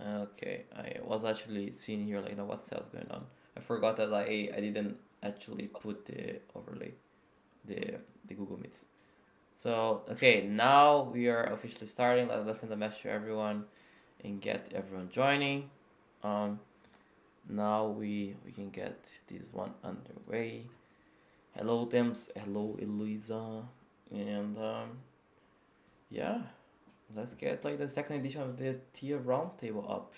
Okay, I was actually seeing here like what else going on. I forgot that I didn't actually put the overlay, the the Google Meets. So okay, now we are officially starting. Let's send a message to everyone and get everyone joining. Um, Now we can get this one underway. Hello, Dems. Hello, Eliza. And yeah, let's get like the second edition of the Theia Roundtable up.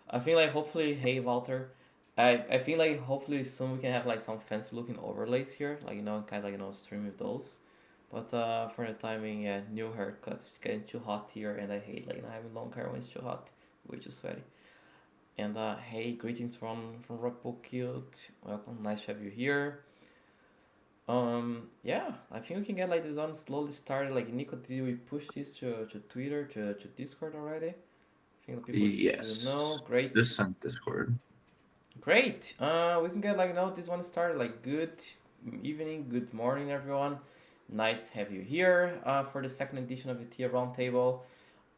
I think like hopefully, hey Walter, I think like hopefully soon we can have like some fancy looking overlays here, like kind of like stream with those. But for the timing, yeah, new haircuts getting too hot here, and I hate like having long hair when it's too hot, way too sweaty. And hey, greetings from Rockpool Cute. Welcome, nice to have you here. Yeah, I think we can get like this on slowly started. Like Nico, did we push this to Twitter to Discord already? I think the people should Yes. know. Great, Just sent Discord. great. We can get like this one started. Like good evening, good morning, everyone. Nice to have you here for the second edition of the Tier Roundtable.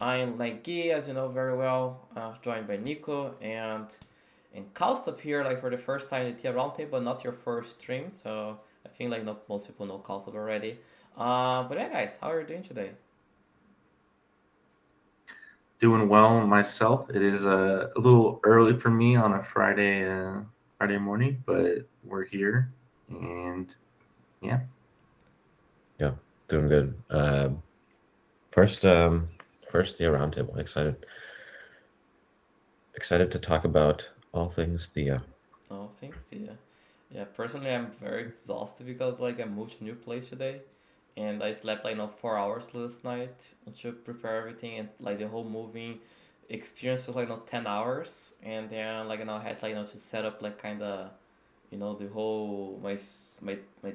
I'm like Guy, as you know very well, joined by Nico and Kaustubh here, like for the first time in the Tier Roundtable, not your first stream, so I think like not most people know Kaustubh already. But yeah, guys, how are you doing today? Doing well myself. It is a little early for me on a Friday morning, but we're here, and yeah. Yeah, doing good. First, first Theia Roundtable. Excited to talk about all things Theia. Oh, thanks. Yeah, yeah. Personally, I'm very exhausted because like I moved to a new place today, and I slept like 4 hours last night to prepare everything, and like the whole moving experience was like 10 hours, and then like I had like to set up like kind of the whole my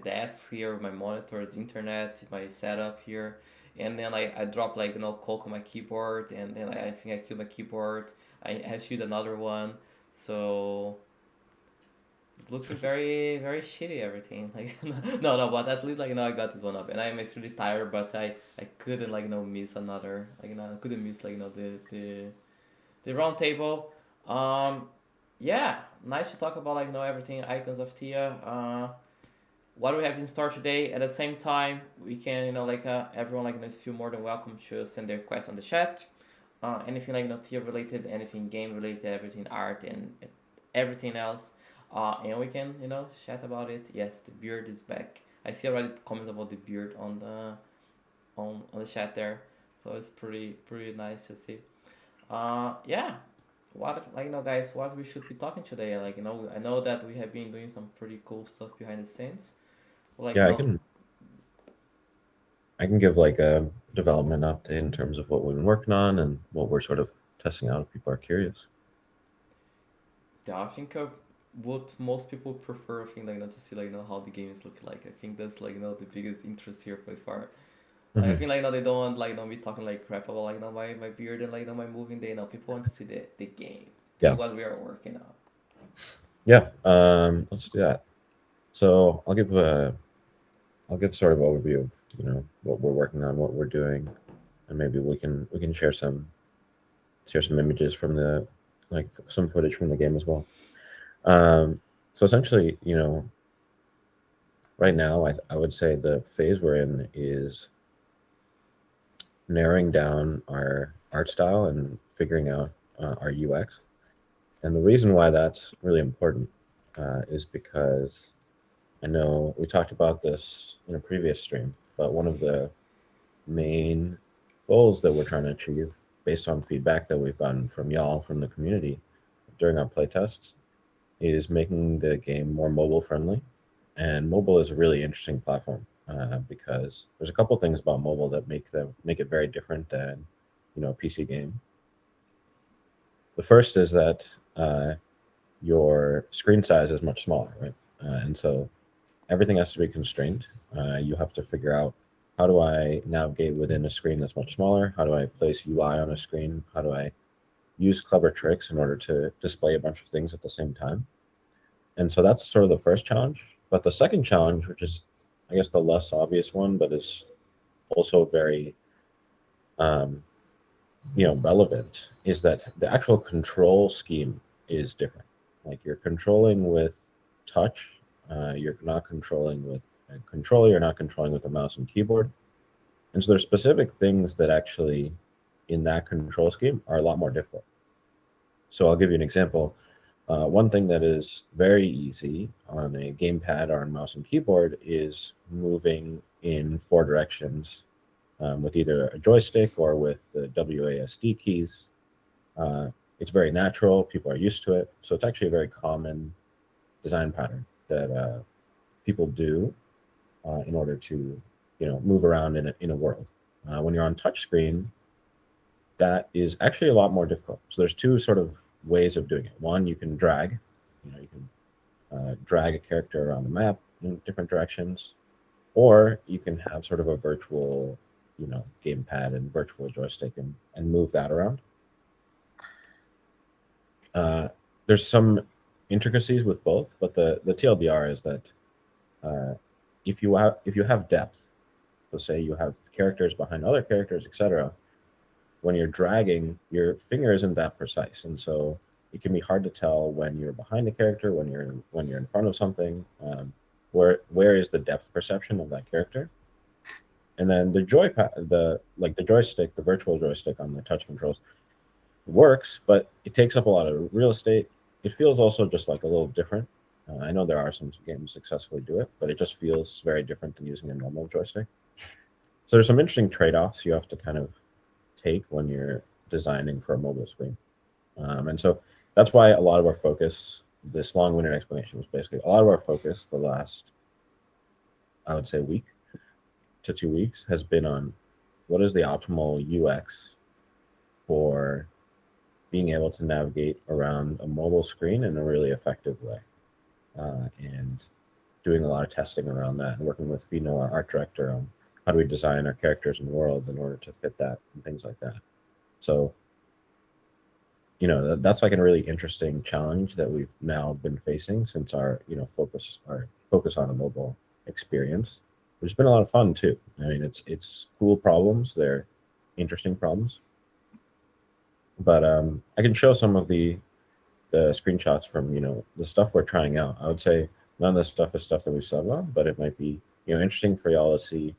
desk here, my monitors, internet, my setup here, and then I dropped like coke on my keyboard, and then I think I killed my keyboard. I have to use another one, so it's looking very very shitty everything. Like no, but at least like I got this one up, and I'm extremely tired, but I couldn't like miss another like I couldn't miss like the round table. Um, yeah, nice to talk about like everything Icons of Theia. What do we have in store today? At the same time, we can like everyone like is feel more than welcome to send their requests on the chat. Anything like Theia related, anything game related, everything art and everything else. And we can chat about it. Yes, the beard is back. I see already comments about the beard on the chat there, so it's pretty nice to see. Yeah, what guys, what we should be talking today? Like I know that we have been doing some pretty cool stuff behind the scenes. Like Yeah, I can give like a development update in terms of what we've been working on and what we're sort of testing out if people are curious. yeah, I think what most people prefer, I think not to see how the games look like. I think that's the biggest interest here by far. Like I Hmm. think they don't want me talking like crap about my beard and my moving day. Now people want to see the game, see Yeah, what we are working on. yeah. Let's do that. So I'll give sort of overview of what we're working on, what we're doing, and maybe we can share some images from the like some footage from the game as well. Um, so essentially, right now, I would say the phase we're in is narrowing down our art style and figuring out our UX. And the reason why that's really important is because I know we talked about this in a previous stream, but one of the main goals that we're trying to achieve based on feedback that we've gotten from y'all from the community during our playtests is making the game more mobile friendly. And mobile is a really interesting platform because there's a couple things about mobile that make it very different than a PC game. The first is that uh, your screen size is much smaller, right? And so everything has to be constrained. You have to figure out how do I navigate within a screen that's much smaller? How do I place UI on a screen? How do I use clever tricks in order to display a bunch of things at the same time? And so that's sort of the first challenge. But the second challenge, which is, I guess, the less obvious one, but is also very um, relevant is that the actual control scheme is different. Like you're controlling with touch, you're not controlling with a controller, you're not controlling with a mouse and keyboard. And so there's specific things that actually in that control scheme are a lot more difficult. So I'll give you an example. One thing that is very easy on a gamepad or on mouse and keyboard is moving in four directions with either a joystick or with the WASD keys. Uh, it's very natural. People are used to it. So it's actually a very common design pattern that people do in order to, move around in a world. When you're on touchscreen, that is actually a lot more difficult. So there's two sort of ways of doing it. One, you can drag. You can drag a character around the map in different directions, or you can have sort of a virtual, gamepad and virtual joystick and move that around. Uh, there's some intricacies with both, but the TLDR is that uh, if you have depth, so say you have characters behind other characters, etc. When you're dragging, your finger isn't that precise, and so it can be hard to tell when you're behind a character, when you're in front of something. Where is the depth perception of that character? And then the the joystick, the virtual joystick on the touch controls works, but it takes up a lot of real estate. It feels also just like a little different. I know there are some games successfully do it, but it just feels very different than using a normal joystick. So there's some interesting trade-offs you have to kind of take when you're designing for a mobile screen. And so that's why a lot of our focus, this long-winded explanation was basically a lot of our focus the last, I would say, week to 2 weeks has been on what is the optimal UX for being able to navigate around a mobile screen in a really effective way. And doing a lot of testing around that and working with Fino, our art director, on how do we design our characters and world in order to fit that and things like that. So, that's like a really interesting challenge that we've now been facing since our focus on a mobile experience, which has been a lot of fun too. I mean, it's cool problems. They're interesting problems, but I can show some of the screenshots from the stuff we're trying out. I would say none of this stuff is stuff that we've settled on, but it might be interesting for y'all to see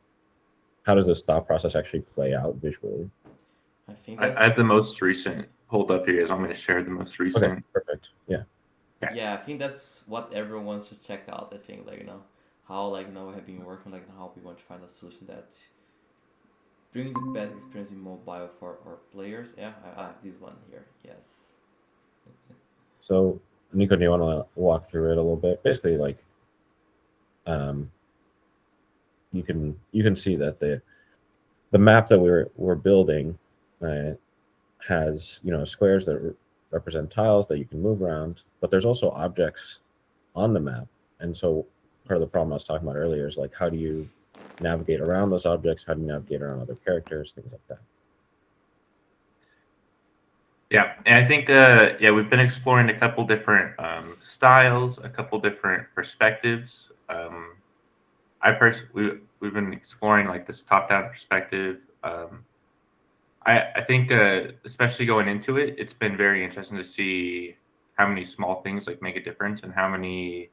how does this thought process actually play out visually. I think I have the that's most recent pulled up here. So I'm going to share the most Okay, recent. perfect. Yeah. Okay. yeah, I think that's what everyone wants to check out. I think how we have been working how we want to find a solution that brings the best experience in mobile for our players. Yeah, this one here. Yes. So, Nico, do you want to walk through it a little bit? Basically, like, um, you can see that the map that we're building uh, has squares that represent tiles that you can move around, but there's also objects on the map. And so part of the problem I was talking about earlier is like how do you navigate around those objects? How do you navigate around other characters? Things like that. Yeah, and I think we've been exploring a couple different styles, a couple different perspectives. We've been exploring like this top-down perspective. I think especially going into it, it's been very interesting to see how many small things like make a difference and how many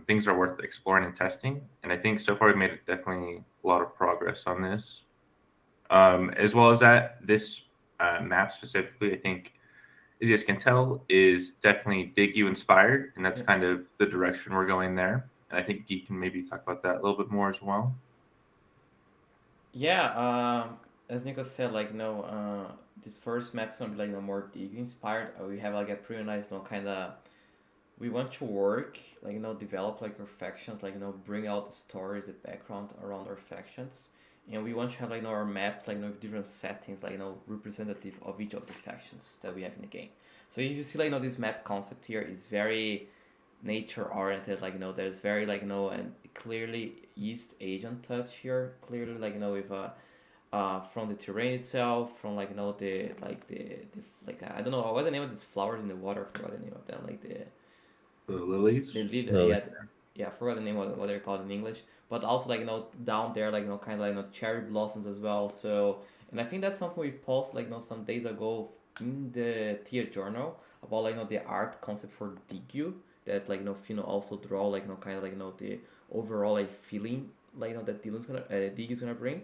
things are worth exploring and testing. And I think so far we've made definitely a lot of progress on this. As well as that, this map specifically, I think, as you guys can tell, is definitely Diggy inspired, and that's Yeah. kind of the direction we're going there. And I think Geek can maybe talk about that a little bit more as well. Yeah, as Nico said, this first map's gonna be more dig inspired. We have a pretty nice, kind of. We want to work, develop our factions, bring out the stories, the background around our factions, and we want to have our maps, with different settings, representative of each of the factions that we have in the game. So if you see, this map concept here is very nature oriented, there's very and clearly East Asian touch here, clearly with from the terrain itself, from the I don't know what's the name of these flowers in the water. I forgot the name of them, The lilies. the lead, Lily. yeah, I forgot the name of what they're called in English. But also down there, kind of cherry blossoms as well. So And I think that's something we posted like some days ago in the Theia journal about like the art concept for Digyu that like Fino also draw like kind of like the overall like feeling like that Dylan's gonna Dig is gonna bring,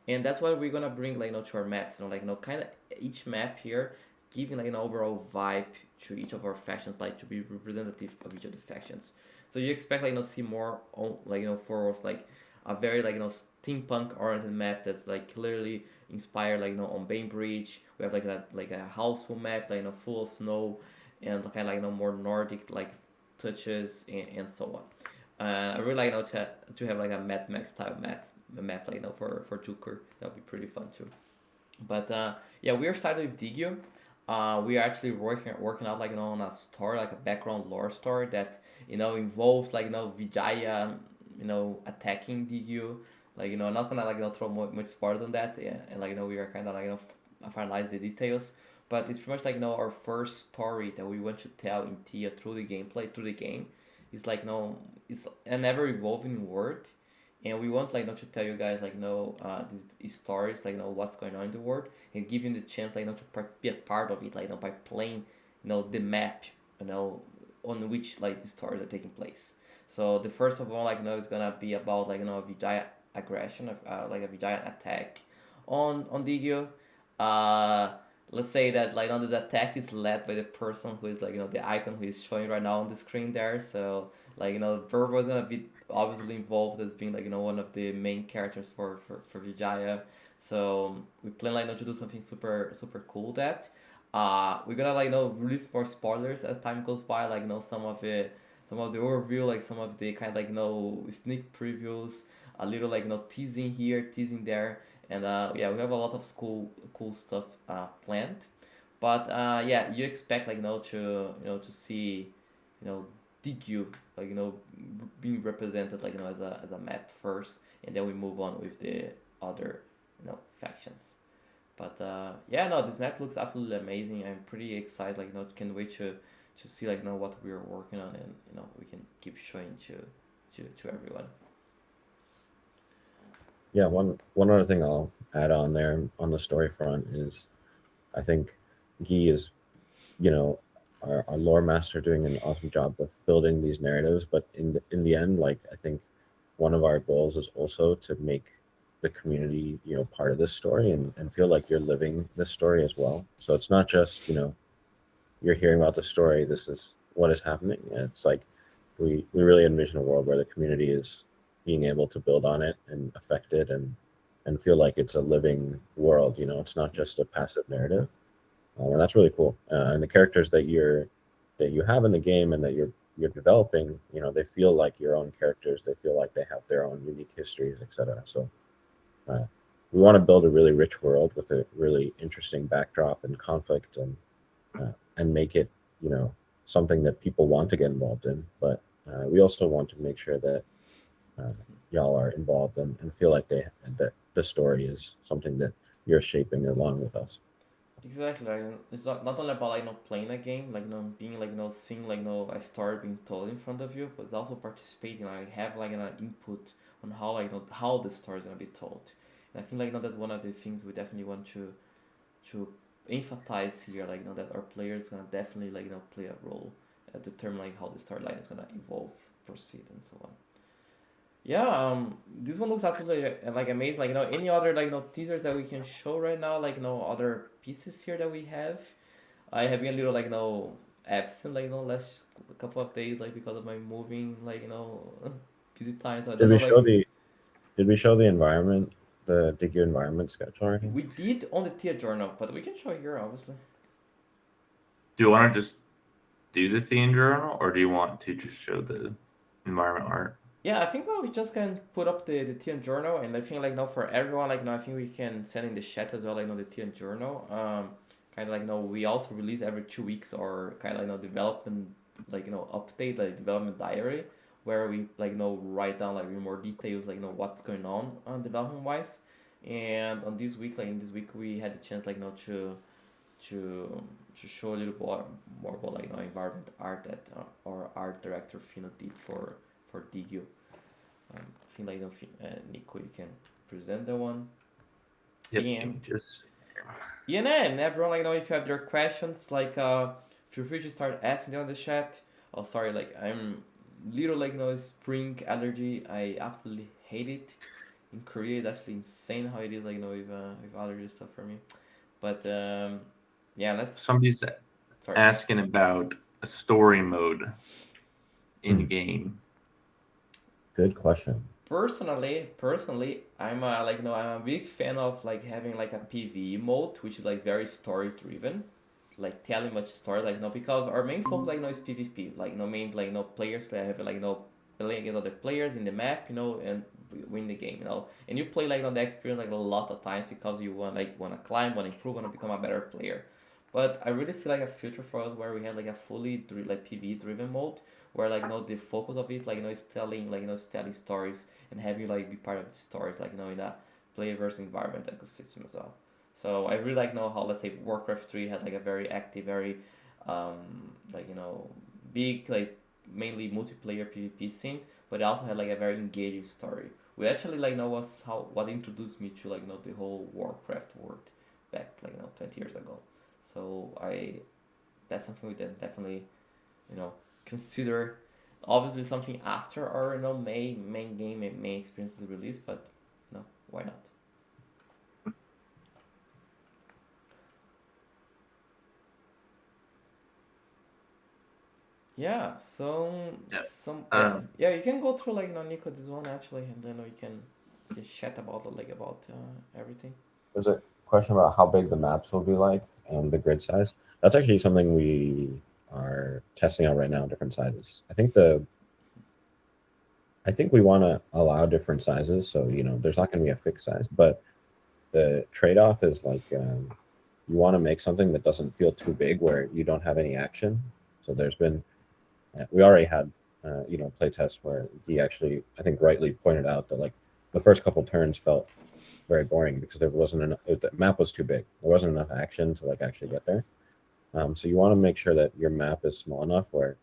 and that's what we're gonna bring like to our maps. Like kind of each map here giving like an overall vibe to each of our factions, like to be representative of each of the factions. So you expect like see more on like for us like a very like steampunk oriented map that's like clearly inspired like on Bainbridge. We have like a houseful map like full of snow and kind of like more Nordic like touches and so on. I really like to have like a Mad Max style map like for Joker. That would be pretty fun too. But yeah, we are started with Digio. We are actually working out like on a story, like a background lore story that involves like Vijaya attacking Digio. Like I'm not gonna like throw much spoilers on that. Yeah, and like we are kind of like finalize the details. But it's pretty much like our first story that we want to tell in Tia through the gameplay, through the game. It's like it's an ever evolving world, and we want like to tell you guys like these stories like what's going on in the world, and give you the chance like to be a part of it like by playing the map you know on which like the stories are taking place. So the first of all like is gonna be about like a Vijaya aggression of like a Vijaya attack on Digio. uh let's say that like this attack is led by the person who is like the icon who is showing right now on the screen there. So like Verbo is gonna be obviously involved as being like one of the main characters for Vijaya. So we plan like to do something super cool. That we're gonna like release more spoilers as time goes by, like some of the overview, like some of the kind of like sneak previews, a little like teasing here, teasing there. And yeah, we have a lot of cool stuff planned. But yeah, you expect like to see you know DQ like being represented like as a map first, and then we move on with the other factions. But yeah, no, this map looks absolutely amazing. I'm pretty excited. Like can't wait to see like what we are working on, and we can keep showing to everyone. Yeah, one other thing I'll add on there on the story front is I think Guy is, you know, our lore master doing an awesome job of building these narratives. But in the end, like I think one of our goals is also to make the community, part of this story and feel like you're living this story as well. So it's not just, you're hearing about the story, this is what is happening. It's like we really envision a world where the community is being able to build on it and affect it and feel like it's a living world. It's not just a passive narrative, and that's really cool. And the characters that you have in the game and that you're developing, they feel like your own characters. They feel like they have their own unique histories, etc. So uh, we want to build a really rich world with a really interesting backdrop and conflict and make it, something that people want to get involved in. But we also want to make sure that uh, y'all are involved and feel like that the story is something that you're shaping along with us. Exactly. Like, it's not only about like playing a game, like being like seeing like a story being told in front of you, but it's also participating, like have like an input on how like how the story is gonna be told. And I think like that's one of the things we definitely want to emphasize here, like that our players gonna definitely like play a role at determining how the storyline is gonna evolve, proceed, and so on. Yeah, this one looks absolutely like amazing. Like any other like teasers that we can show right now, like other pieces here that we have. I have been a little like absent like last couple of days like because of my moving like busy time. So I Did don't know we like show the Did we show the environment, the Dig Your environment sketch already? we did on the tier journal, but we can show here obviously. Do you want to just do the theme journal, or do you want to just show the environment art? Yeah, I think we just can put up the TN journal, and I think like now for everyone like I think we can send in the chat as well like the TN journal. Kind of like we also release every 2 weeks or kind of like development like update like development diary where we like write down like in more details like what's going on development wise. And on this week like in this week we had the chance like to to show a little more about like environment art that our art director Fino did for Digio. I think like Nico, you can present the one. Yep, PM. just Yeah, and everyone, like, if you have their questions, like, feel free to start asking them on the chat. Oh, sorry, like, I'm little, like, spring allergy. I absolutely hate it. In Korea, it's actually insane how it is, like, with allergy stuff for me. But, yeah, let's, somebody's sorry. asking about a story mode in Hmm. game. Good question. Personally, I'm I'm a big fan of like having like a PvE mode, which is like very story driven, like telling much story, like because our main focus is PvP, main players that have playing against other players in the map, and win the game, and you play the experience like a lot of times because you wanna climb, wanna improve, wanna become a better player. But I really see like a future for us where we have like a fully PvE driven mode where the focus of it is telling telling stories and have you be part of the stories in a player versus environment ecosystem as well. So I really how let's say Warcraft 3 had a very active, very big mainly multiplayer PvP scene, but it also had a very engaging story. We actually was how what introduced me to the whole Warcraft world back 20 years ago. So I that's something we definitely you know consider obviously something after our main game and main experience is released, but why not? Yeah, so Yeah. you can go through Nico this one actually, and then we can just chat about everything. There's a question about how big the maps will be like and the grid size. That's actually something we are testing out right now, different sizes. I think we want to allow different sizes, so there's not going to be a fixed size, but the trade-off is you want to make something that doesn't feel too big where you don't have any action. So we already had play tests where he actually, I think, rightly pointed out that the first couple turns felt very boring because there wasn't enough. The map was too big. There wasn't enough action to actually get there. So you want to make sure that your map is small enough where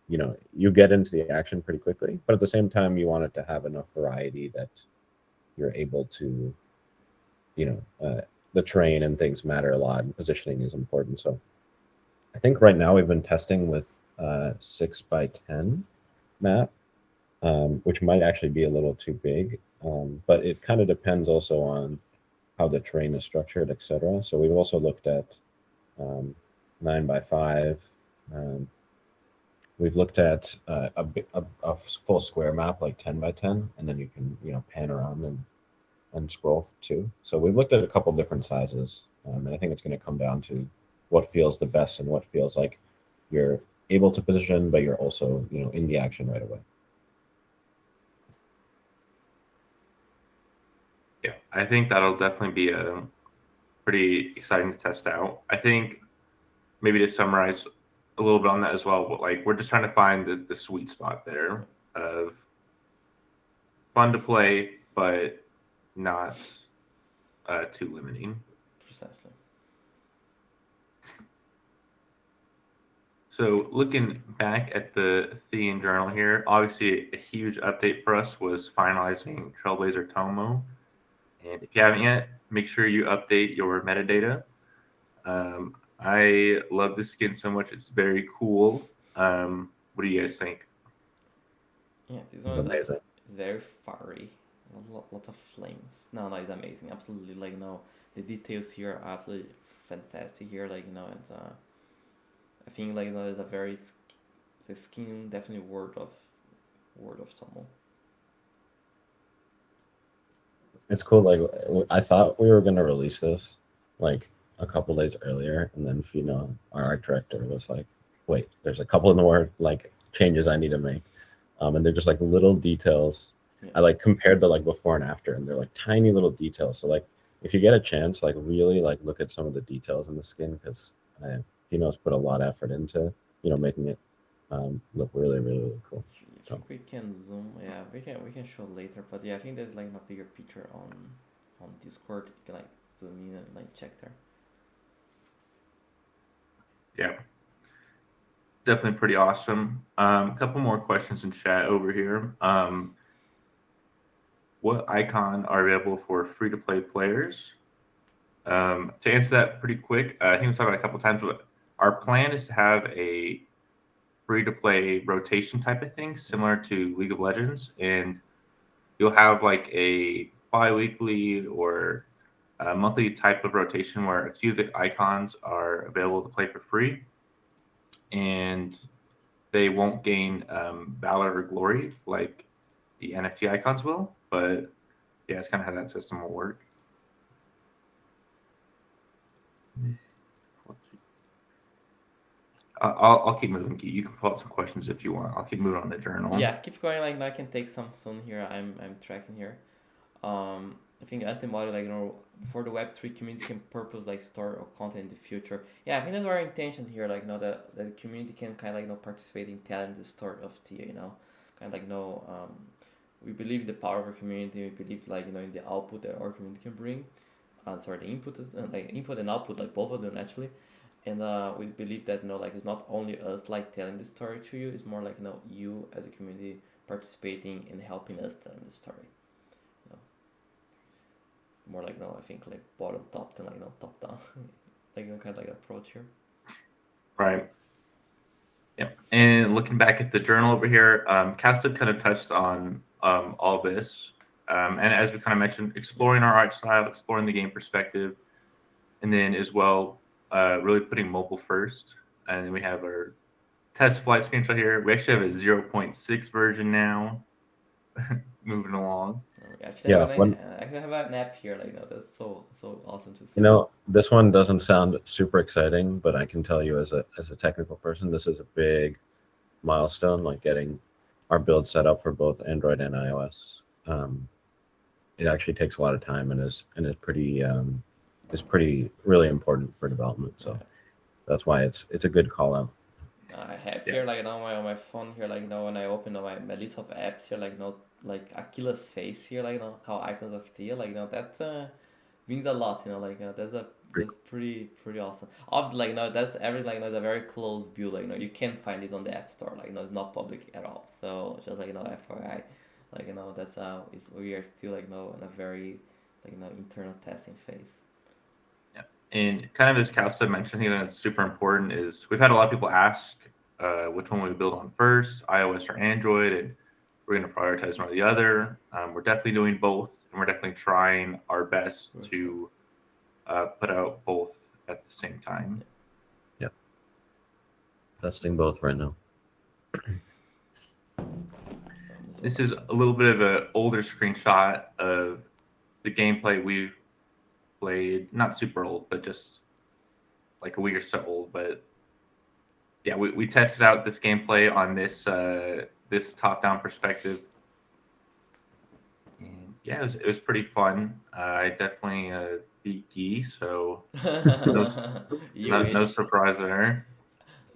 you get into the action pretty quickly, but at the same time you want it to have enough variety that you're able to, the terrain and things matter a lot, and positioning is important. So I think right now we've been testing with 6x10 map, which might actually be a little too big, but it kind of depends also on how the terrain is structured, etc. So we've also looked at 9x5. Um, we've looked at a full square map like 10x10, and then you can pan around and scroll too. So we've looked at a couple different sizes, and I think it's going to come down to what feels the best and what feels like you're able to position, but you're also in the action right away. Yeah, I think that'll definitely be pretty exciting to test out. I think maybe to summarize a little bit on that as well, but we're just trying to find the sweet spot there of fun to play, but not too limiting. Precisely. So looking back at the Thean journal here, obviously a huge update for us was finalizing Trailblazer Tomo. And if you haven't yet, make sure you update your metadata. I love this skin so much; it's very cool. What do you guys think? Yeah, this It's one is amazing. it's very fiery. Lots of flames. No, it's amazing. Absolutely, the details here are absolutely fantastic here. It's I think it's a very the skin definitely word of Tomo. It's cool. I thought we were gonna release this a couple days earlier, and then our art director was like, "Wait, there's a couple in the word changes I need to make," and they're just little details. Yeah. I compared the before and after, and they're tiny little details. So if you get a chance, really look at some of the details in the skin because Fino's put a lot of effort into making it look really, really, really cool. I think we can zoom. Yeah, we can show later. But yeah, I think there's a bigger picture on Discord. You can zoom in and check there. Yeah, definitely pretty awesome. A couple more questions in chat over here. What icon are available for free to play players? To answer that pretty quick, I think we talked about it a couple times, but our plan is to have a free-to-play rotation type of thing, similar to League of Legends, and you'll have like a bi-weekly or a monthly type of rotation where a few of the icons are available to play for free, and they won't gain valor or glory like the NFT icons will. But yeah, it's kind of how that system will work. I'll keep moving. You can pull out some questions if you want. I'll keep moving on the journal. Yeah, keep going. Like now I can take some soon here. I'm tracking here. I think anti-model, like for the Web3 community can purpose like store or content in the future. Yeah, I think that's our intention here. Like that the community can kind of like participate in telling the story of Theia. Kind of like we believe in the power of our community. We believe like in the output that our community can bring. Sorry, the input is like input and output, like both of them actually. And we believe that like it's not only us like telling the story to you. It's more like you as a community participating and helping us telling the story. More like I think like bottom top than like top down, like kind of like approach here. Right. Yep. And looking back at the journal over here, Kaustubh kind of touched on all this, and as we kind of mentioned, exploring our art style, exploring the game perspective, and then as well, really putting mobile first. And then we have our test flight screenshot here. We actually have a 0.6 version now. Moving along. Yeah, I actually have an app here. Like that's so awesome to see. You know, this one doesn't sound super exciting, but I can tell you as a technical person, this is a big milestone. Like getting our build set up for both Android and iOS. It actually takes a lot of time and is pretty really important for development. So that's why it's a good call out. I have here like on my phone here like when I open my list of apps here like Akilah's face here like called Icons of Theia like that means a lot that's pretty awesome. Obviously like that's everything like it's a very close build like you can't find this on the App Store like it's not public at all. So just like FYI like that's we are still like in a very like internal testing phase. And kind of as Kaustubh mentioned, I think that's super important is we've had a lot of people ask which one we build on first, iOS or Android, and we're going to prioritize one or the other. We're definitely doing both, and we're definitely trying our best to put out both at the same time. Yep. Testing both right now. This is a little bit of an older screenshot of the gameplay we've played. Not super old, but just like a week or so old. But yeah, we tested out this gameplay on this top-down perspective. And yeah, it was pretty fun. I definitely beat Guy, so no surprise there.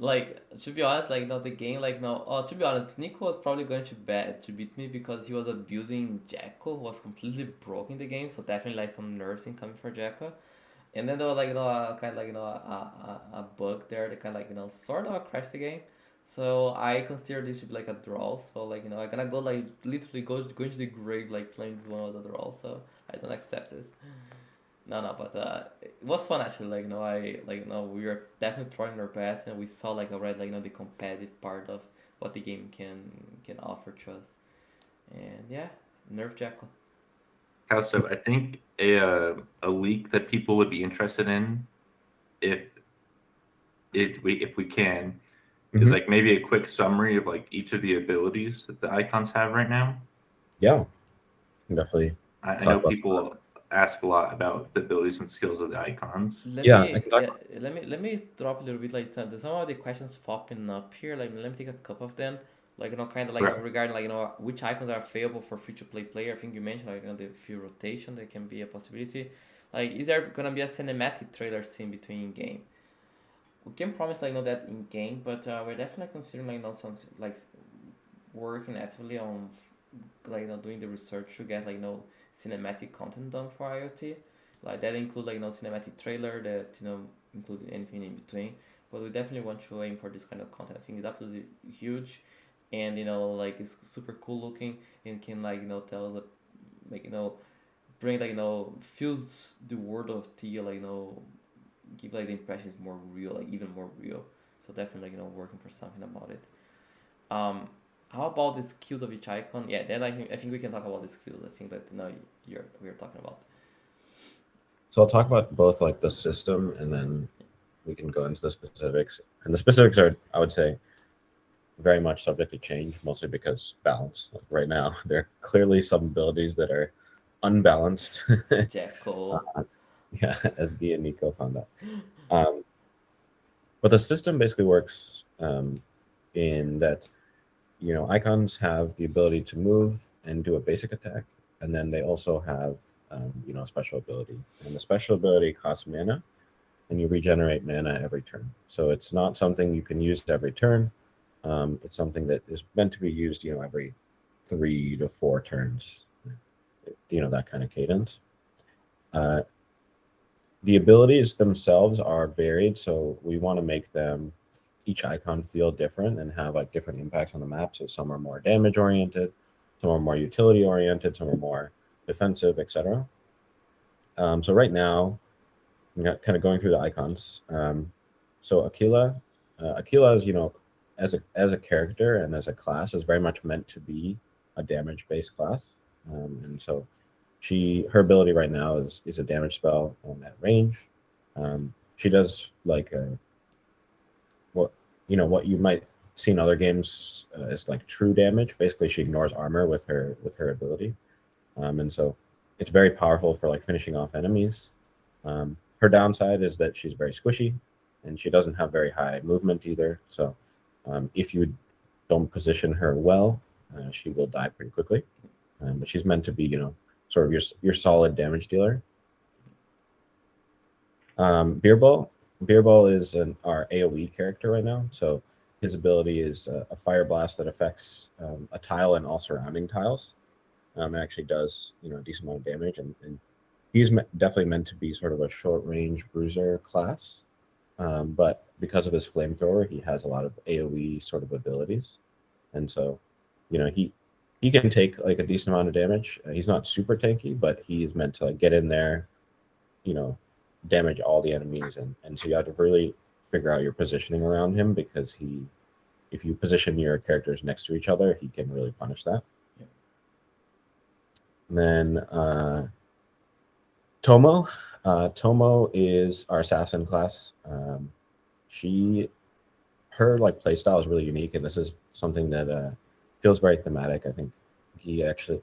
Like to be honest, like the game, like no. Oh, to be honest, Nico was probably going to beat me because he was abusing Jacko, who was completely broke in the game. So definitely like some nerves incoming for Jacko. And then there was like kind of like a bug there that kind of like sort of crashed the game. So I consider this to be like a draw. So like I'm gonna go like literally go into the grave like playing this one was a draw. So I don't accept this. No, but it was fun actually. Like we were definitely trying our best, and we saw like already like the competitive part of what the game can offer to us. And yeah, nerf Jacko. Kaustubh, I think a leak that people would be interested in, if we can, is like maybe a quick summary of like each of the abilities that the icons have right now. Yeah, definitely. I know people ask a lot about the abilities and skills of the icons. Let me drop a little bit like some of the questions popping up here. Like let me take a couple of them. Like kind of like regarding like which icons are available for free to play player. I think you mentioned like the few rotation that can be a possibility. Like is there gonna be a cinematic trailer scene between game? We can promise like that in game, but we're definitely considering like some like working actively on like doing the research to get like cinematic content done for IoT. Like that include like cinematic trailer that include anything in between. But we definitely want to aim for this kind of content. I think it's absolutely huge, and like it's super cool looking and can like tell us like bring like feels the world of Theia like give like the impression is more real, like even more real. So definitely working for something about it. How about the skills of each icon? Yeah, then I think we can talk about the skills. I think that we're talking about. So I'll talk about both like the system, and then we can go into the specifics. And the specifics are, I would say, very much subject to change, mostly because balance. Like right now, there are clearly some abilities that are unbalanced. Jacko. Yeah, as Guy and Nico found out. But the system basically works in that icons have the ability to move and do a basic attack, and then they also have a special ability, and the special ability costs mana, and you regenerate mana every turn. So it's not something you can use every turn. It's something that is meant to be used every 3 to 4 turns, that kind of cadence. The abilities themselves are varied, so we want to make them each icon feel different and have like different impacts on the map. So some are more damage oriented, some are more utility oriented, some are more defensive, etc. So right now, I'm kind of going through the icons. So Akilah is as a character and as a class is very much meant to be a damage based class, and so her ability right now is a damage spell at range. She does like what you might see in other games is like true damage. Basically, she ignores armor with her ability, and so it's very powerful for like finishing off enemies. Her downside is that she's very squishy, and she doesn't have very high movement either. So if you don't position her well, she will die pretty quickly. But she's meant to be sort of your solid damage dealer. Beerball is our AoE character right now. So his ability is a fire blast that affects a tile and all surrounding tiles. It actually does a decent amount of damage, and he's definitely meant to be sort of a short range bruiser class. But because of his flamethrower, he has a lot of AoE sort of abilities, and so he can take like a decent amount of damage. He's not super tanky, but he's meant to like get in there, you know, damage all the enemies, and so you have to really figure out your positioning around him, because if you position your characters next to each other, he can really punish that. Yeah. And then Tomo. Tomo is our assassin class. Her like playstyle is really unique, and this is something that feels very thematic. I think he actually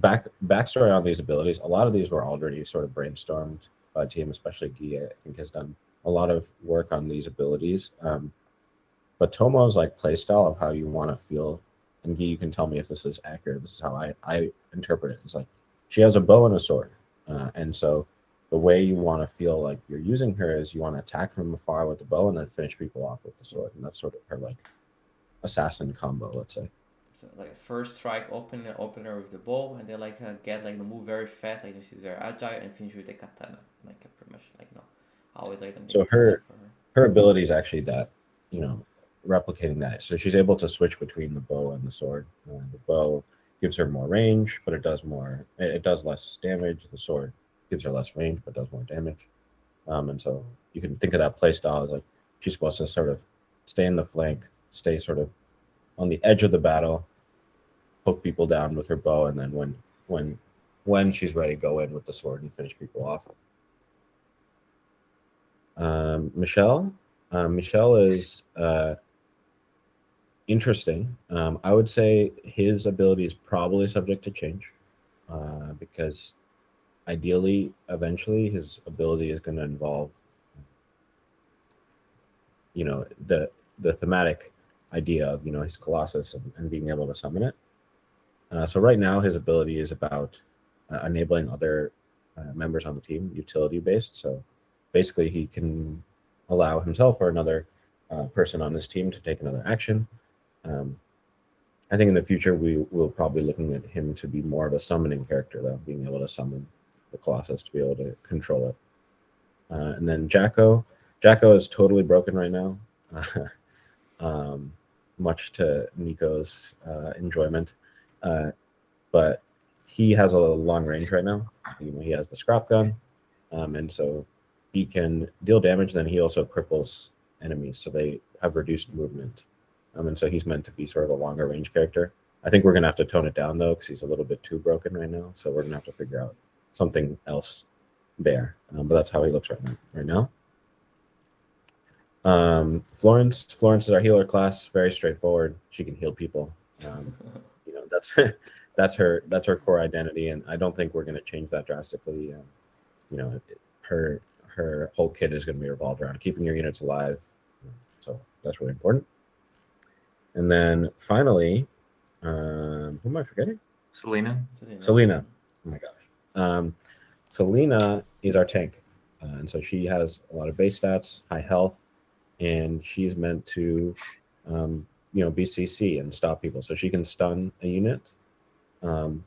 backstory on these abilities. A lot of these were already sort of brainstormed by the team, especially Guy. I think has done a lot of work on these abilities. But Tomo's like playstyle of how you want to feel, and Guy, you can tell me if this is accurate. This is how I interpret it. It's like she has a bow and a sword, and so the way you want to feel like you're using her is you want to attack from afar with the bow and then finish people off with the sword, and that's sort of her like assassin combo, let's say. So like first strike, opener with the bow, and then like get like the move very fast, like she's very agile, and finish with the katana, like pretty much like always like the main So intention for her. her ability is actually that, you know, replicating that. So she's able to switch between the bow and the sword. The bow gives her more range, but it does less damage. The sword gives her less range, but does more damage. And so you can think of that play style as like she's supposed to sort of stay in the flank, stay sort of on the edge of the battle, poke people down with her bow, and then when she's ready, go in with the sword and finish people off. Michelle is interesting. I would say his ability is probably subject to change, because ideally, eventually, his ability is going to involve, the thematic idea of his Colossus and being able to summon it. So right now, his ability is about enabling other members on the team, utility based. So basically, he can allow himself or another person on his team to take another action. I think in the future we will probably looking at him to be more of a summoning character, though, being able to summon the Colossus to be able to control it. And then Jacko is totally broken right now, much to Nico's enjoyment. But he has a long range right now. He has the scrap gun, and so he can deal damage. Then he also cripples enemies, so they have reduced movement. And so he's meant to be sort of a longer range character. I think we're gonna have to tone it down though, because he's a little bit too broken right now. So we're gonna have to figure out something else there. But that's how he looks right now. Florence is our healer class. Very straightforward. She can heal people. That's that's her core identity, and I don't think we're going to change that drastically. Her whole kit is going to be revolved around keeping your units alive. So that's really important. And then finally, who am I forgetting? Selena. Selena. Oh my gosh. Selena is our tank, and so she has a lot of base stats, high health, and she's meant to, be CC and stop people. So she can stun a unit, and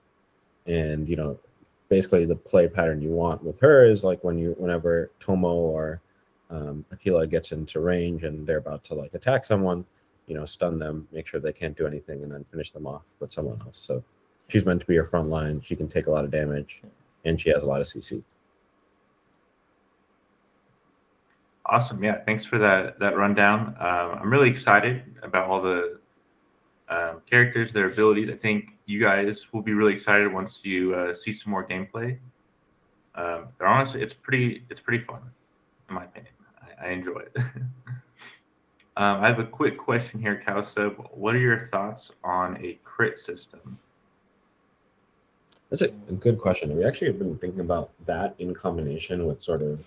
basically the play pattern you want with her is like whenever Tomo or Akilah gets into range and they're about to like attack someone, stun them, make sure they can't do anything, and then finish them off with someone else. So she's meant to be your front line. She can take a lot of damage, and she has a lot of CC. Awesome. Yeah. Thanks for that rundown. I'm really excited about all the characters, their abilities. I think you guys will be really excited once you see some more gameplay. But honestly, it's pretty fun, in my opinion. I enjoy it. I have a quick question here, Kaustubh. What are your thoughts on a crit system? That's a good question. We actually have been thinking about that in combination with sort of,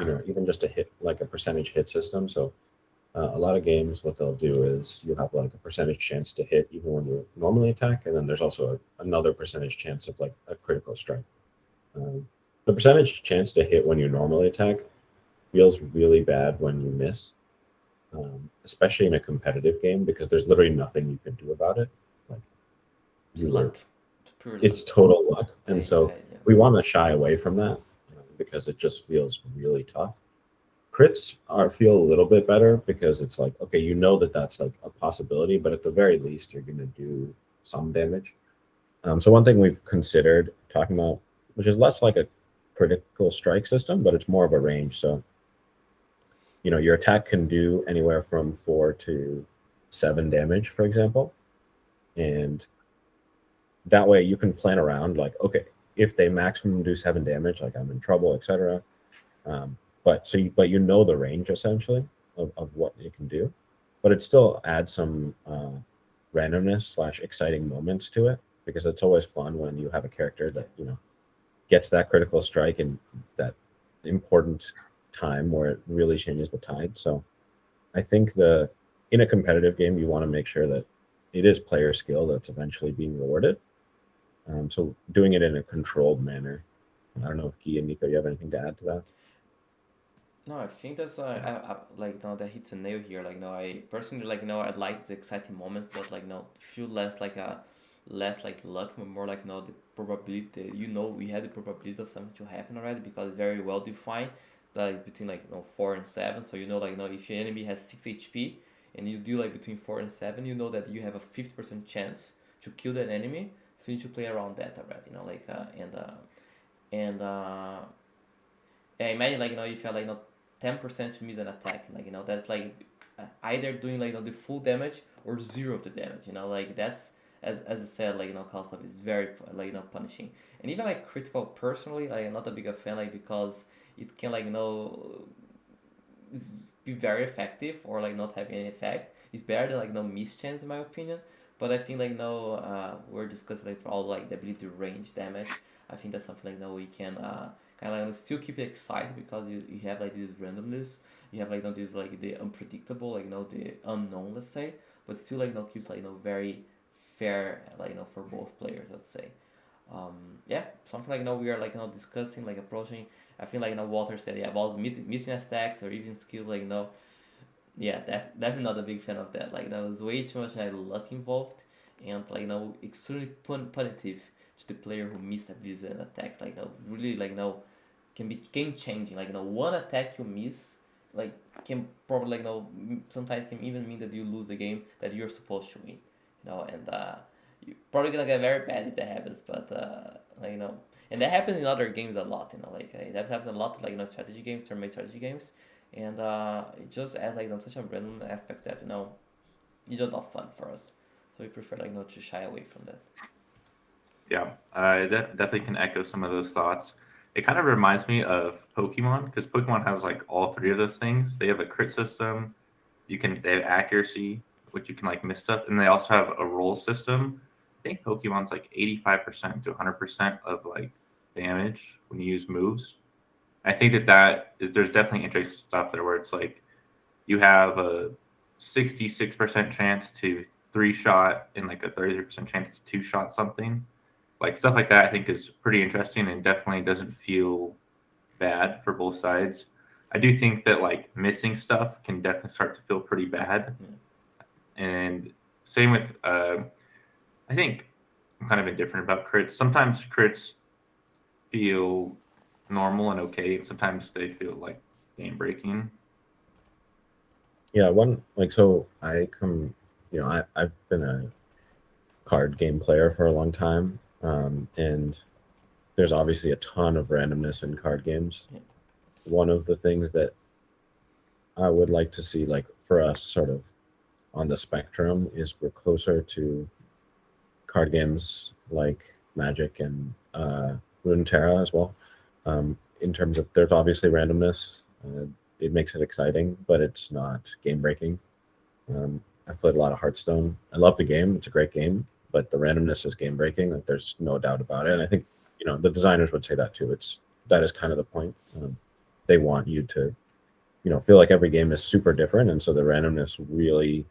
even just a hit, like a percentage hit system. So a lot of games, what they'll do is you have like a percentage chance to hit even when you normally attack, and then there's also another percentage chance of like a critical strike. The percentage chance to hit when you normally attack feels really bad when you miss, especially in a competitive game, because there's literally nothing you can do about it. Like It's luck. It's total luck, and so we want to shy away from that because it just feels really tough. Crits feel a little bit better because it's like, okay, that's like a possibility, but at the very least, you're going to do some damage. So one thing we've considered talking about, which is less like a critical strike system, but it's more of a range. So, your attack can do anywhere from 4 to 7 damage, for example. And that way you can plan around like, okay, if they maximum do 7 damage, like I'm in trouble, etc. But the range essentially of what it can do, but it still adds some randomness / exciting moments to it, because it's always fun when you have a character that gets that critical strike in that important time where it really changes the tide. So I think in a competitive game, you want to make sure that it is player skill that's eventually being rewarded. So doing it in a controlled manner. I don't know if Guy and Nico, you have anything to add to that? No, I think that's that hits a nail here. I personally I like the exciting moments that feel less like luck, but more the probability. We had the probability of something to happen already because it's very well defined. That is between 4 and 7. So if your enemy has 6 HP and you do between 4 and 7, that you have a 50% chance to kill that enemy. So you need to play around that already. Yeah, imagine if you have 10% to miss an attack, that's either doing the full damage or zero of the damage. That's as I said, Kaustubh is very punishing, and even critical. Personally, I'm not a big fan because it can be very effective or not have any effect. It's better than no miss chance in my opinion. But I think we're discussing for all the ability to range damage. I think that's something we can kind of still keep it excited because you have this randomness. You have this the unpredictable, the unknown, let's say, but still keeps very fair for both players, let's say. Yeah, something we are discussing approaching. I feel Walter said about missing attacks or even skills yeah, definitely not a big fan of that. There's way too much luck involved, and extremely punitive to the player who misses an attack. Really can be game changing. One attack you miss can probably sometimes can even mean that you lose the game that you're supposed to win. And you're probably gonna get very bad if that happens. But like and that happens in other games a lot. Like that happens a lot, like strategy games, turn-based strategy games, and it just adds like such a random aspect that it's just not fun for us. So we prefer like to shy away from that. Yeah, I definitely can echo some of those thoughts. It kind of reminds me of Pokemon because Pokemon has like all three of those things. They have a crit system, they have accuracy, which you can like miss stuff, and they also have a roll system. I think Pokemon's like 85% to 100% of like damage when you use moves. I think that is there's definitely interesting stuff there where it's like you have a 66% chance to three shot and like a 33% chance to two shot something. Like stuff like that I think is pretty interesting and definitely doesn't feel bad for both sides. I do think that like missing stuff can definitely start to feel pretty bad. And same with I think I'm kind of indifferent about crits. Sometimes crits feel normal and okay, and sometimes they feel like game breaking. Yeah, so I come, I've been a card game player for a long time, and there's obviously a ton of randomness in card games. Yeah. One of the things that I would like to see, like for us, sort of on the spectrum, is we're closer to card games like Magic and Runeterra as well. In terms of, there's obviously randomness. It makes it exciting, but it's not game breaking. I've played a lot of Hearthstone. I love the game; it's a great game, but the randomness is game breaking. Like, there's no doubt about it. And I think the designers would say that too. That is kind of the point. They want you to feel like every game is super different, and so the randomness really,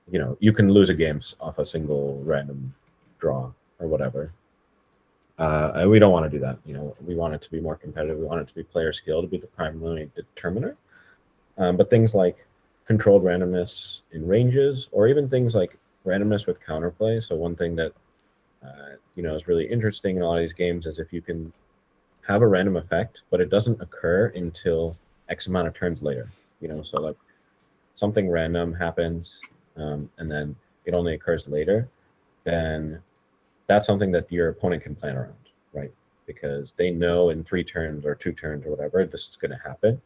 you can lose a game off a single random draw or whatever. And we don't want to do that. We want it to be more competitive. We want it to be player skill to be the primary determiner. But things like controlled randomness in ranges, or even things like randomness with counterplay. So one thing that is really interesting in a lot of these games is if you can have a random effect, but it doesn't occur until X amount of turns later. So like something random happens, and then it only occurs later, then that's something that your opponent can plan around, right? Because they know in 3 turns or 2 turns or whatever, this is going to happen.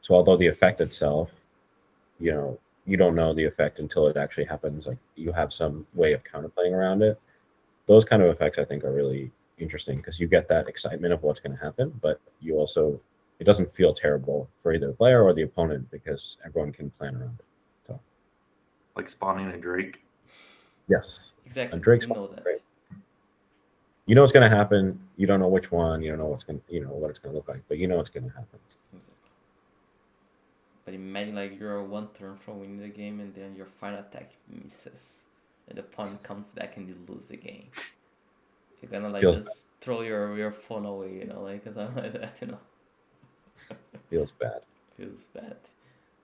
So although the effect itself, you don't know the effect until it actually happens. Like, you have some way of counterplaying around it. Those kind of effects, I think, are really interesting because you get that excitement of what's going to happen, but it doesn't feel terrible for either the player or the opponent because everyone can plan around it. So, like spawning a Drake. Yes, Exactly. a Drake's that. great. You know what's going to happen. You don't know which one. You don't know what it's going to look like, but you know what's going to happen. Exactly. But imagine like you're 1 turn from winning the game and then your final attack misses, and the opponent comes back and you lose the game. You're gonna like just throw your phone away, like something like that, Feels bad. Feels bad.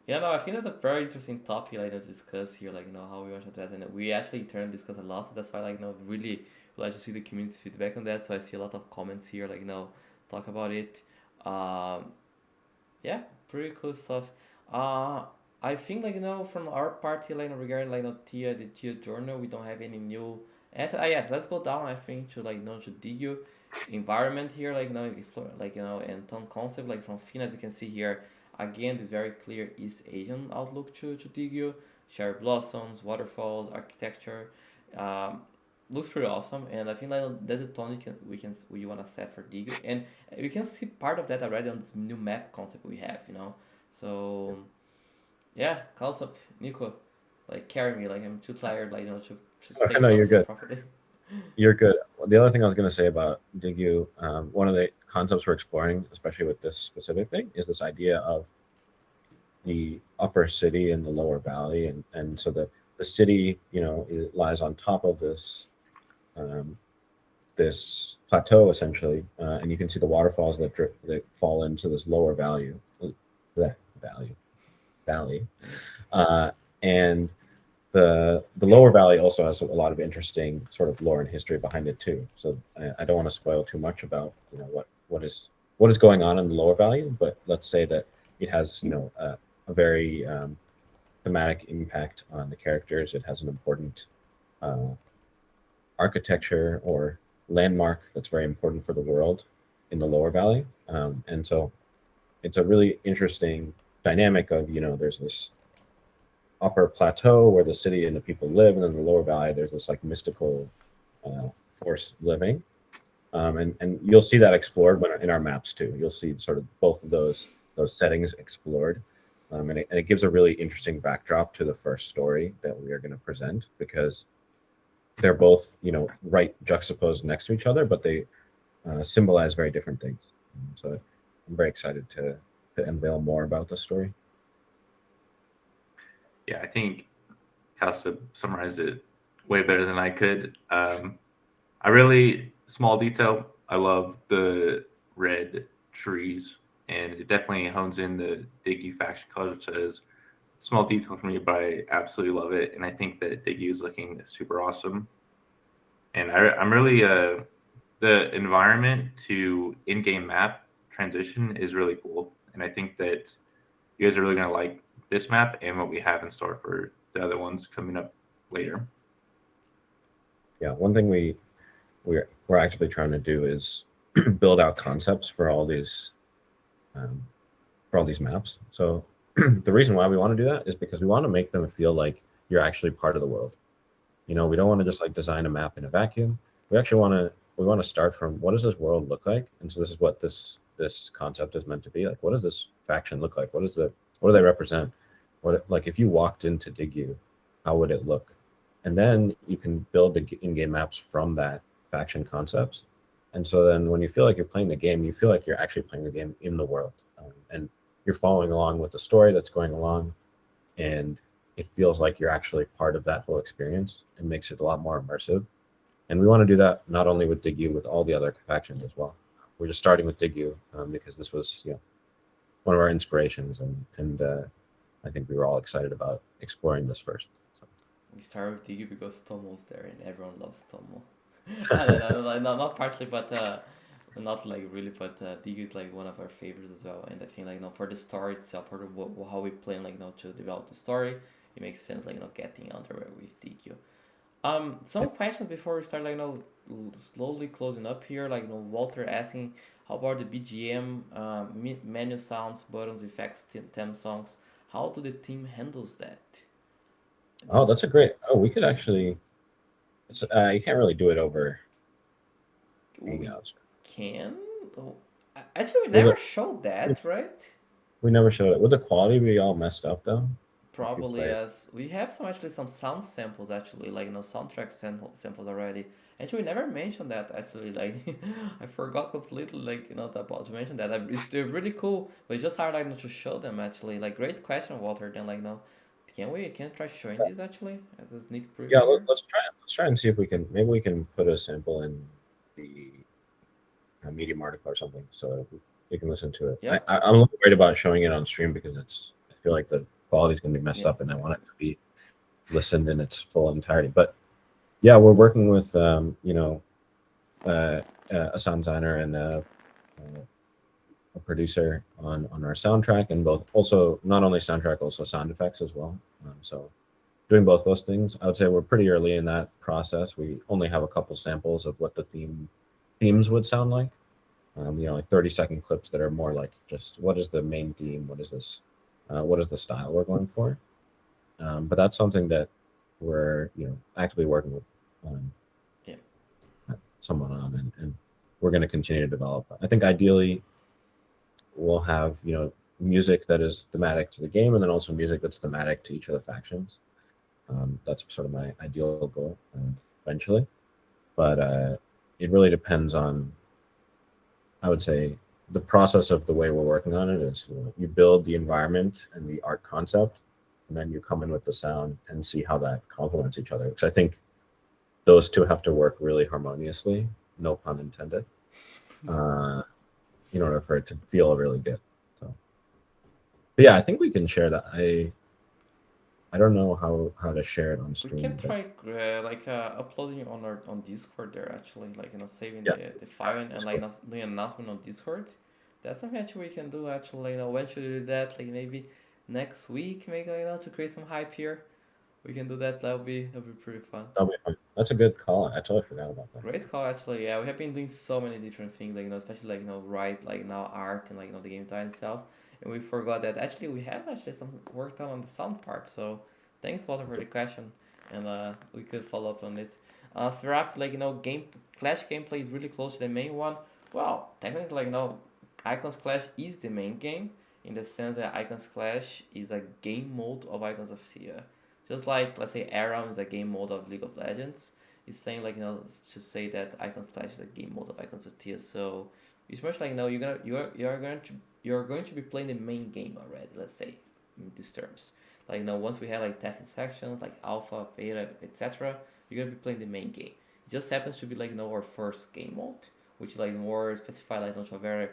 Yeah, no, I think that's a very interesting topic like to discuss here, like how we want to address, and we actually in turn discuss a lot. So that's why really like to see the community's feedback on that. So I see a lot of comments here, like talk about it. Yeah, pretty cool stuff. I think from our part here, regarding Theia, the Theia journal, we don't have any new answer. Yes, let's go down. I think to to dig you environment here, explore and tone concept from Finn, as you can see here. Again, this very clear East Asian outlook to Digyu. Cherry blossoms, waterfalls, architecture. Looks pretty awesome, and I think that's the tone we want to set for Digyu, and you can see part of that already on this new map concept we have. So yeah, Kaustubh, Nico, carry me. I'm too tired, to say something properly. You're good. The other thing I was going to say about Digyu, one of the concepts we're exploring, especially with this specific thing, is this idea of the upper city and the lower valley, and so the city, it lies on top of this this plateau essentially, and you can see the waterfalls that fall into this lower valley, and the lower valley also has a lot of interesting sort of lore and history behind it too. So I don't want to spoil too much about what is going on in the lower valley, but let's say that it has a very thematic impact on the characters. It has an important architecture or landmark that's very important for the world in the lower valley. And so it's a really interesting dynamic of, there's this upper plateau where the city and the people live, and then the lower valley, there's this like mystical force living. And you'll see that explored in our maps too. You'll see sort of both of those settings explored. And it gives a really interesting backdrop to the first story that we are going to present, because they're both, right juxtaposed next to each other, but they symbolize very different things. So I'm very excited to unveil more about this story. Yeah, I think Kaustubh summarized it way better than I could. I really, small detail, I love the red trees, and it definitely hones in the Diggy faction color, which is small detail for me, but I absolutely love it. And I think that Diggy is looking super awesome. And I'm really, the environment to in-game map transition is really cool. And I think that you guys are really going to like this map and what we have in store for the other ones coming up later. Yeah, one thing we're actively trying to do is build out concepts for all these maps. So the reason why we want to do that is because we want to make them feel like you're actually part of the world. We don't want to just like design a map in a vacuum. We actually want to start from, what does this world look like? And so this is what this concept is meant to be like. What does this faction look like? What do they represent? What, like, if you walked into Digyu, how would it look? And then you can build the in-game maps from that faction concepts. And so then when you feel like you're playing the game, you feel like you're actually playing the game in the world, and you're following along with the story that's going along, and it feels like you're actually part of that whole experience, and makes it a lot more immersive. And we want to do that not only with Digyu, with all the other factions as well. We're just starting with Digyu because this was one of our inspirations, and I think we were all excited about exploring this first. So. We started with Diggy because Tomo's there and everyone loves Tomo. I don't know, like, not partially, but not like really, but Diggy is like one of our favorites as well. And I think like for the story itself, for how we plan like to develop the story, it makes sense like getting underway with Diggy. Some questions before we start like slowly closing up here. Like Walter asking, how about the BGM, menu sounds, buttons, effects, theme songs? How do the team handles that? Oh, that's a great. Oh, we could actually. It's, you can't really do it over Hangouts. Can? Oh, actually, we never showed that, right? We never showed it. Would the quality be all messed up though? Probably, as we have some sound samples actually, like soundtrack samples already. Actually, we never mentioned that actually. Like, I forgot completely. Like, about to mention that. They're really cool. We just hard like to show them actually. Like, great question, Walter. Then like, no, can try showing this actually as a sneak preview? Yeah, let's try. Let's try and see if we can. Maybe we can put a sample in the Medium article or something, so you can listen to it. Yeah. I'm a little worried about showing it on stream because I feel like the quality is going to be messed up, and I want it to be listened in its full entirety. But yeah, we're working with a sound designer and a producer on our soundtrack, and both also not only soundtrack, also sound effects as well. So doing both those things, I would say we're pretty early in that process. We only have a couple samples of what the themes would sound like. Like 30-second clips that are more like just what is the main theme, what is this, what is the style we're going for. But that's something that we're actively working with someone on, and we're going to continue to develop. I think ideally we'll have music that is thematic to the game, and then also music that's thematic to each of the factions. That's sort of my ideal goal eventually, but it really depends on, I would say, the process of the way we're working on it is you build the environment and the art concept, and then you come in with the sound and see how that complements each other, which I think those two have to work really harmoniously, no pun intended, in order for it to feel really good. So, but yeah, I think we can share that. I don't know how to share it on stream. We can try uploading on Discord there actually, like saving the file and like doing an announcement on Discord. That's something actually we can do actually. When should we do that? Like maybe next week, maybe to create some hype here. We can do that. That'll be pretty fun. That'll be fun. That's a good call. I totally forgot about that. Great call, actually. Yeah, we have been doing so many different things, like especially write now art and the game design itself, and we forgot that actually we have actually some work done on the sound part. So thanks, Walter, for the question, and we could follow up on it. To wrap, game Clash gameplay is really close to the main one. Well, technically, Icons Clash is the main game in the sense that Icons Clash is a game mode of Icons of Theia, just like let's say Aram is a game mode of League of Legends. It's saying just say that Icons Clash is a game mode of Icons of Tears. So it's much you're going to be playing the main game already. Let's say in these terms. Once we have testing sections like alpha, beta, etc., you're gonna be playing the main game. It just happens to be our first game mode, which more specified to a very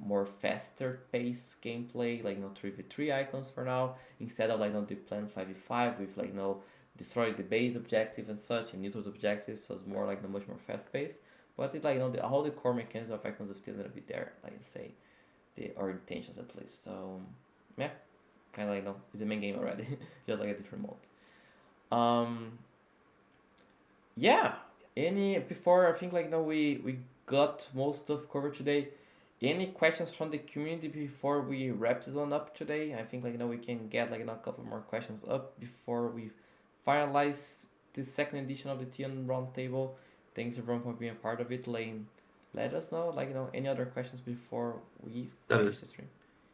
more faster paced gameplay, 3v3 icons for now, instead of the plan 5v5 with destroy the base objective and such and neutral objectives, so it's more much more fast paced. But it all the core mechanics of Icons of Steel gonna be there, say our intentions at least. So yeah, kind of it's the main game already, just a different mode. Yeah. Any before I think we got most of covered today. Any questions from the community before we wrap this one up today? I think we can get a couple more questions up before we finalize the second edition of the TN Roundtable. Thanks everyone for being a part of it. Lane, let us know any other questions before we finish the stream.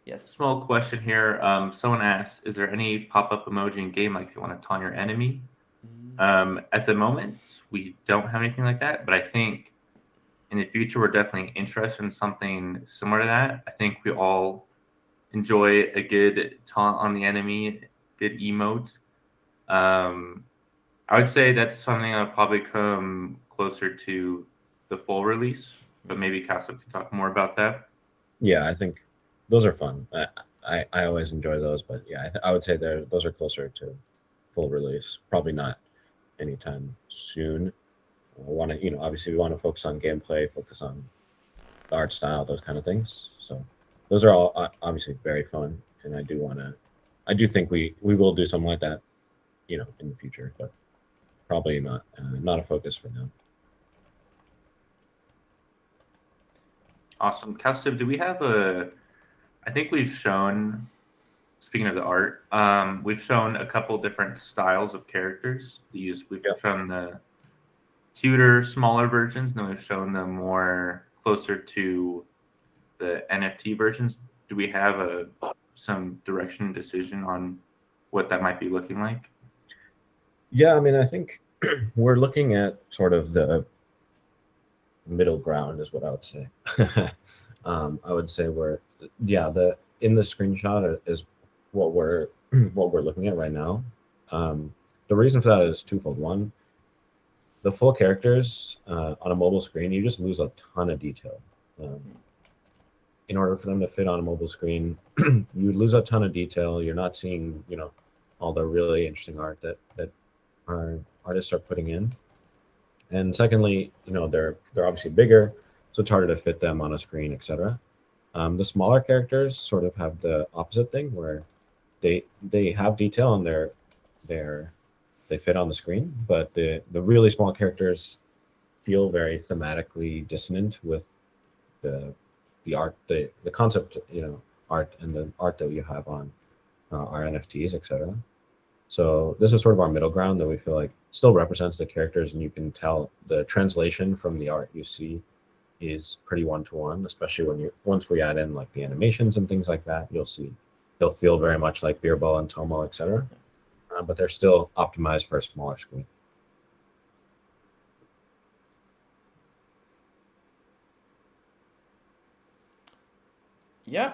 Yes. Small question here. Someone asked, "Is there any pop-up emoji in game if you want to taunt your enemy?" At the moment, we don't have anything like that, but I think in the future we're definitely interested in something similar to that. I think we all enjoy a good taunt on the enemy, good emote. I would say that's something that'll probably come closer to the full release, but maybe Kaustubh can talk more about that. Yeah, I think those are fun. I always enjoy those, but yeah, I would say those are closer to full release. Probably not anytime soon. We want to, obviously we want to focus on gameplay, focus on the art style, those kind of things. So those are all obviously very fun, and I do think we will do something like that, in the future, but probably not a focus for now. Awesome. Kaustubh, do we have I think we've shown, speaking of the art, we've shown a couple different styles of characters. We've shown the cuter, smaller versions, and then we've shown the more closer to the NFT versions. Do we have some direction decision on what that might be looking like? Yeah, I mean, I think we're looking at sort of the middle ground is what I would say. I would say in the screenshot is what we're looking at right now. The reason for that is twofold. One, the full characters on a mobile screen, you just lose a ton of detail. In order for them to fit on a mobile screen, you lose a ton of detail. You're not seeing, all the really interesting art that our artists are putting in. And secondly, they're obviously bigger, so it's harder to fit them on a screen, etc. The smaller characters sort of have the opposite thing, where they have detail and they fit on the screen, but the really small characters feel very thematically dissonant with the art, the concept, art and the art that you have on our NFTs, etc. So this is sort of our middle ground that we feel like still represents the characters, and you can tell the translation from the art you see is pretty one-to-one, especially once we add in the animations and things like that. You'll see they'll feel very much like Beerball and Tomo, etc. But they're still optimized for a smaller screen. Yeah,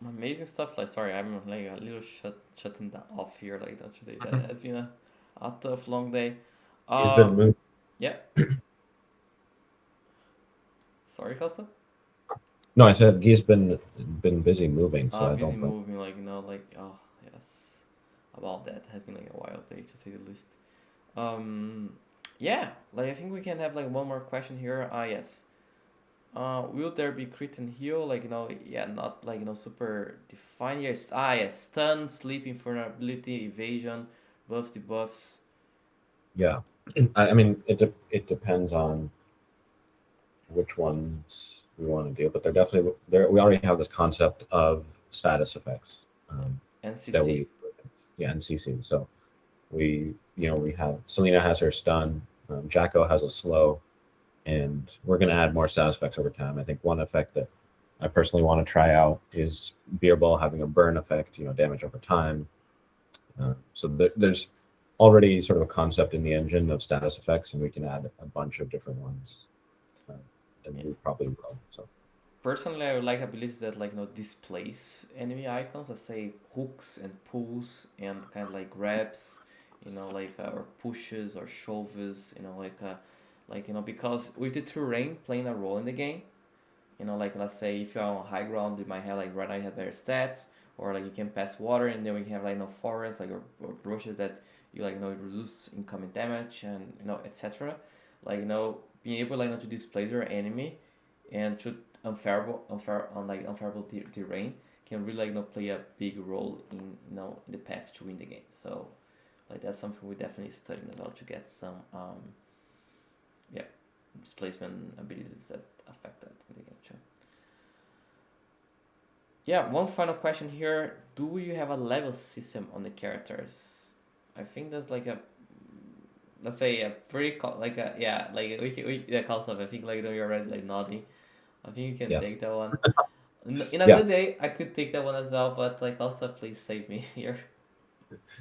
amazing stuff. Sorry, I'm a little shutting that off here that today. That has been a tough long day. He's been moving. Yeah. Sorry, Costa. No, I said he's been busy moving, so I busy don't. Moving, oh yes, about that has been a wild day to say the least. Yeah, I think we can have one more question here. Yes. Will there be crit and heal? Not super defined. Yes. Stun, sleep, invulnerability, evasion, buffs, debuffs. Yeah, I mean, it depends on which ones we want to do, but they're definitely there. We already have this concept of status effects that NCC. we, yeah, NCC. So we have Selena has her stun, Jacko has a slow, and we're going to add more status effects over time. I think one effect that I personally want to try out is Beer Ball having a burn effect, damage over time. There's already sort of a concept in the engine of status effects, and we can add a bunch of different ones, uh, and Yeah. we probably will. So Personally, I would like abilities that displace enemy icons. Let's say hooks and pulls and kind of like grabs, or pushes or shoves. Because with the terrain playing a role in the game, let's say if you're on high ground, you might have right now you have better stats, or you can pass water, and then we can have forests or brushes that reduce incoming damage and etc. Being able to displace your enemy and shoot unfavorable terrain can really play a big role in in the path to win the game. So that's something we definitely studying as well to get some yeah displacement abilities that affect that in the game too. Yeah, one final question here. Do you have a level system on the characters? I think that's let's say a pretty like a yeah like we yeah Kaustubh. I think you're already nodding. I think you can yes, take that one. In a yeah, good day, I could take that one as well, but also please save me here.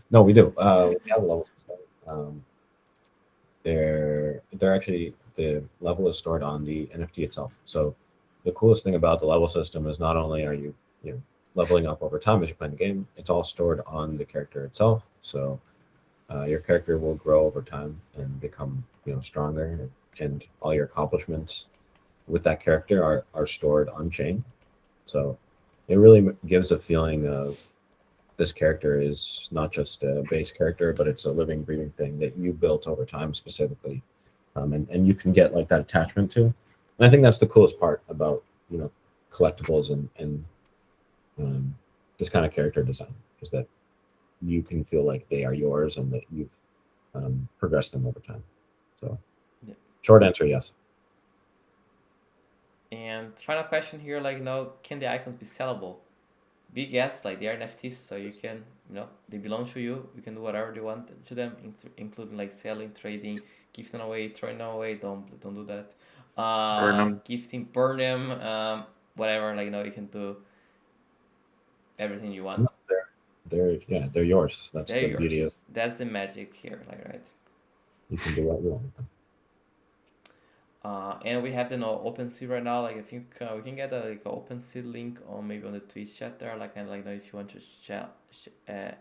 no, we do. We have a level system. They're actually the level is stored on the NFT itself. So the coolest thing about the level system is not only are you know leveling up over time as you're playing the game, it's all stored on the character itself. So your character will grow over time and become stronger, and all your accomplishments with that character are stored on chain. So it really gives a feeling of this character is not just a base character, but it's a living, breathing thing that you built over time specifically, and you can get like that attachment to. And I think that's the coolest part about collectibles and um, this kind of character design is that you can feel like they are yours and that you've progressed them over time. So, Yeah. short answer, yes. And final question here, can the icons be sellable? Big yes, they are NFTs, so you can, they belong to you. You can do whatever you want to them, including selling, trading, gifting away, throwing them away. Don't do that. Burn them. Gifting, burn them, whatever. You can do everything you want. No, they're yours. That's They're the beauty of yours. That's the magic here, right? you can do what you want with them. And we have the OpenSea right now. I think we can get a OpenSea link on maybe on the Twitch chat there. And if you want to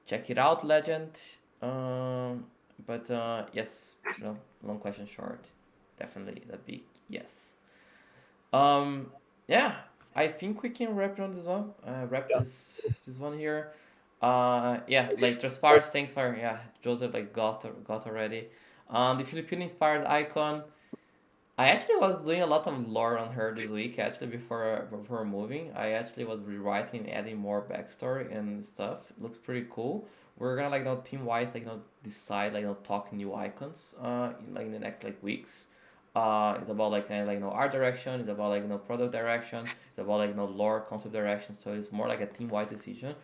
check it out, legend. But yes, long question short, definitely a big yes. Yeah, I think we can wrap it on this one. Wrap Yeah. this one here. Yeah, Transpires, thanks for Joseph got already. The Filipino inspired icon. I actually was doing a lot of lore on her this week. Actually, before moving, I actually was rewriting, adding more backstory and stuff. It looks pretty cool. We're gonna team wise decide talk new icons in the next weeks. It's about kind of art direction. It's about product direction. It's about lore concept direction. So it's more like a team wide decision.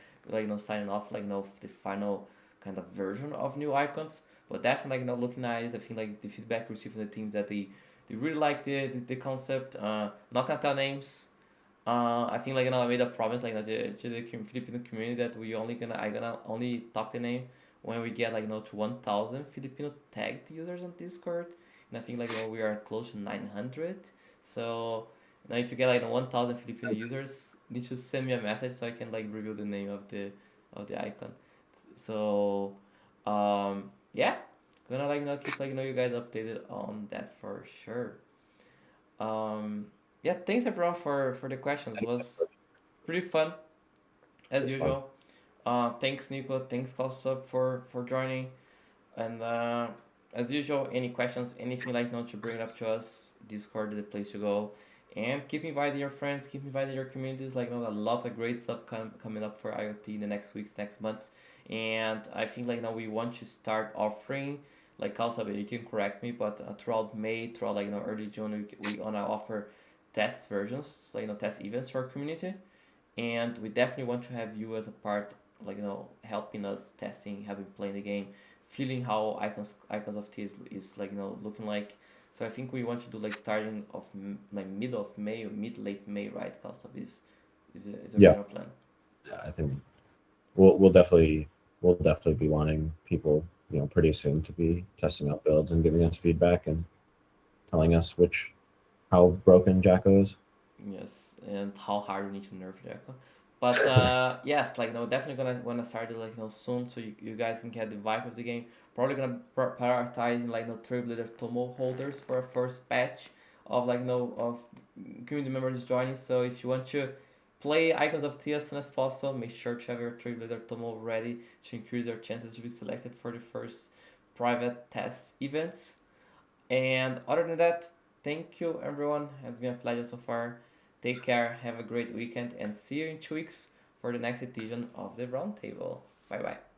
Signing off the final kind of version of new icons. But definitely looking nice. I think the feedback received from the teams that they really like the concept. Not gonna tell names. I think I made a promise to the Filipino community that I gonna only talk the name when we get to 1,000 Filipino tagged users on Discord, and I think we are close to 900. So if you get 1,000 Filipino users, you need to send me a message so I can reveal the name of the icon. So yeah, gonna keep you guys updated on that for sure. Yeah, thanks everyone for the questions. It was pretty fun as It's fun. usual. Thanks Nico, thanks Kaustubh for joining. And as usual, any questions, anything to bring it up to us, Discord is the place to go. And keep inviting your friends, keep inviting your communities. Like, a lot of great stuff coming up for IoT in the next weeks, next months. And I think like now we want to start offering, like Kaustubh, you can correct me, but throughout May, throughout like early June, we gonna offer test versions, like test events for our community, and we definitely want to have you as a part, like helping us testing, having playing the game, feeling how icons of T is like looking like. So I think we want to do like starting of like middle of May or mid late May, right? Kaustubh is a Yeah, original plan. yeah, I think we'll definitely be wanting people, pretty soon to be testing out builds and giving us feedback and telling us how broken Jacko is. Yes, and how hard we need to nerf Jacko. But yes, like definitely gonna start it like soon, so you guys can get the vibe of the game. Probably gonna prioritize like Trailblazer Tomoe holders for a first batch of like of community members joining. So if you want to play Icons of Theia as soon as possible, make sure to have your Trailblazer Tomoe ready to increase your chances to be selected for the first private test events. And other than that, thank you everyone. It's been a pleasure so far. Take care, have a great weekend, and see you in 2 weeks for the next edition of the Roundtable. Bye bye.